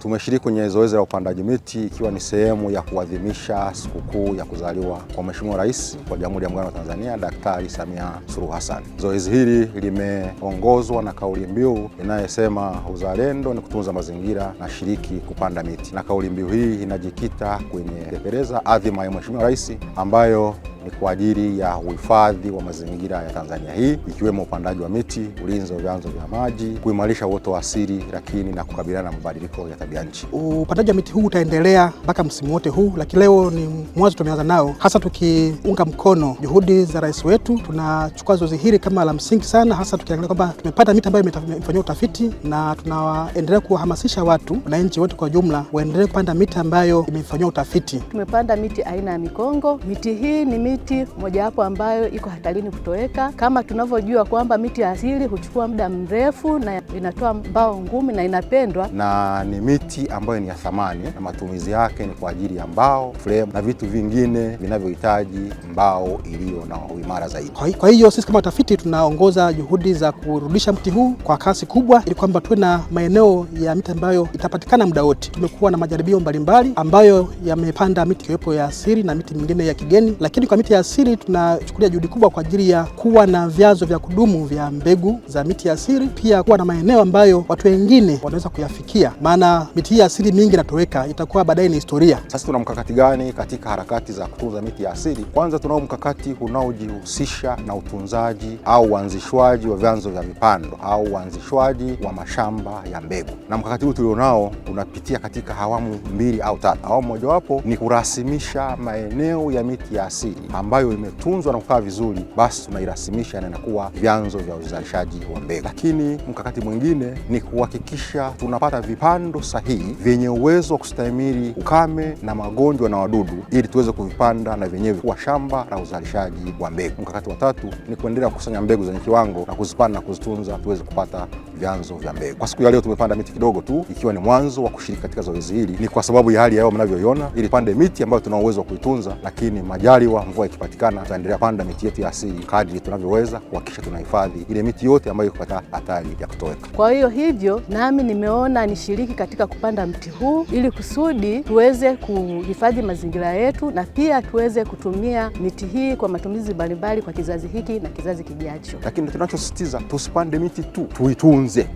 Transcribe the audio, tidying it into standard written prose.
Tumeshiriki kwenye zoezi la upandaji miti ikiwa ni sehemu ya kuadhimisha sikukuu ya kuzaliwa kwa Mheshimiwa Rais wa Jamhuri ya Muungano wa Tanzania, Daktari Samia Suluhu Hassan. Zoezi hili limeongozwa na kauli mbiu inayosema uzalendo ni kutunza mazingira na shiriki kupanda miti. Na kauli mbiu hii inajikita kwenye kutekeleza adhima ya Mheshimiwa Rais ambayo ni kwa ajili ya uhifadhi wa mazingira ya Tanzania hii ikiwemo upandaji wa miti, ulinzi wa vyanzo vya maji, kuimarisha uoto wa asili, lakini na kukabiliana na mabadiliko ya tabia nchi. Upandaji wa miti huu utaendelea mpaka msimu wote huu, lakini leo ni mwanzo tumeanza nao, hasa tukiunga mkono juhudi za rais wetu. Tunachukua zoezi hili kama la msingi sana, hasa tukiangalia kwamba tumepata miti ambayo imefanywa utafiti, na tunaendelea kuhamasisha watu na nchi wote kwa jumla waendelee kupanda miti ambayo imefanywa utafiti. Tumepanda miti aina ya mikongo. Miti hii ni miti mojawapo ambayo iko hatarini kutoweka. Kama tunavyojua kwamba miti ya asili huchukua muda mrefu na inatoa mbao ngumu na inapendwa, na ni miti ambayo ni ya thamani na matumizi yake ni kwa ajili ya mbao, frame na vitu vingine vinavyohitaji mbao iliyo na uimara zaidi. Kwa hiyo sisi kama watafiti tunaongoza juhudi za kurudisha mti huu kwa kasi kubwa ili kwamba tuwe na maeneo ya miti ambayo itapatikana muda wote. Tumekuwa na majaribio mbalimbali ambayo yamepanda miti kiwepo ya asili na miti mingine ya kigeni, lakini kwa miti ya asili tunachukulia juhudi kubwa kwa ajili ya kuwa na vyanzo vya kudumu vya mbegu za miti ya asili, pia kuwa na maeneo ambayo watu wengine wanaweza kuyafikia, maana miti hii ya asili mingi inatoweka, itakuwa baadaye ni historia. Sasa tuna mkakati gani katika harakati za kutunza miti ya asili? Kwanza tunao mkakati unaojihusisha na utunzaji au uanzishwaji wa vyanzo vya vipando au uanzishwaji wa mashamba ya mbegu, na mkakati huu tulionao unapitia katika awamu 2 au 3. Awamu mojawapo ni kurasimisha maeneo ya miti ya asili ambayo imetunzwa na kukaa vizuri, basi tunairasimisha na inakuwa vyanzo vya uzalishaji wa mbegu. Lakini mkakati mwingine ni kuhakikisha tunapata vipando sahihi vyenye uwezo wa kustahimili ukame na magonjwa na wadudu ili tuweze kuvipanda na vyenyewe kuwa shamba la uzalishaji wa mbegu. Mkakati wa 3 ni kuendelea kukusanya mbegu zenye kiwango na kuzipanda na kuzitunza tuweze kupata vyanzo vya mbegu. Kwa siku ya leo tumepanda miti kidogo tu ikiwa ni mwanzo wa kushiriki katika zoezi hili. Ni kwa sababu ya hali ya hewa mnavyoiona, ili pande miti ambayo tuna uwezo wa kuitunza, lakini majaliwa mvua ikipatikana tutaendelea panda miti yetu ya asili kadri tunavyoweza kuhakikisha tunahifadhi ile miti yote ambayo iko katika hatari ya kutoweka. Kwa hiyo hivyo nami nimeona nishiriki katika kupanda mti huu ili kusudi tuweze kuhifadhi mazingira yetu na pia tuweze kutumia miti hii kwa matumizi mbalimbali kwa kizazi hiki na kizazi kijacho. Lakini tunachosisitiza tusipande miti tu, tuitunze.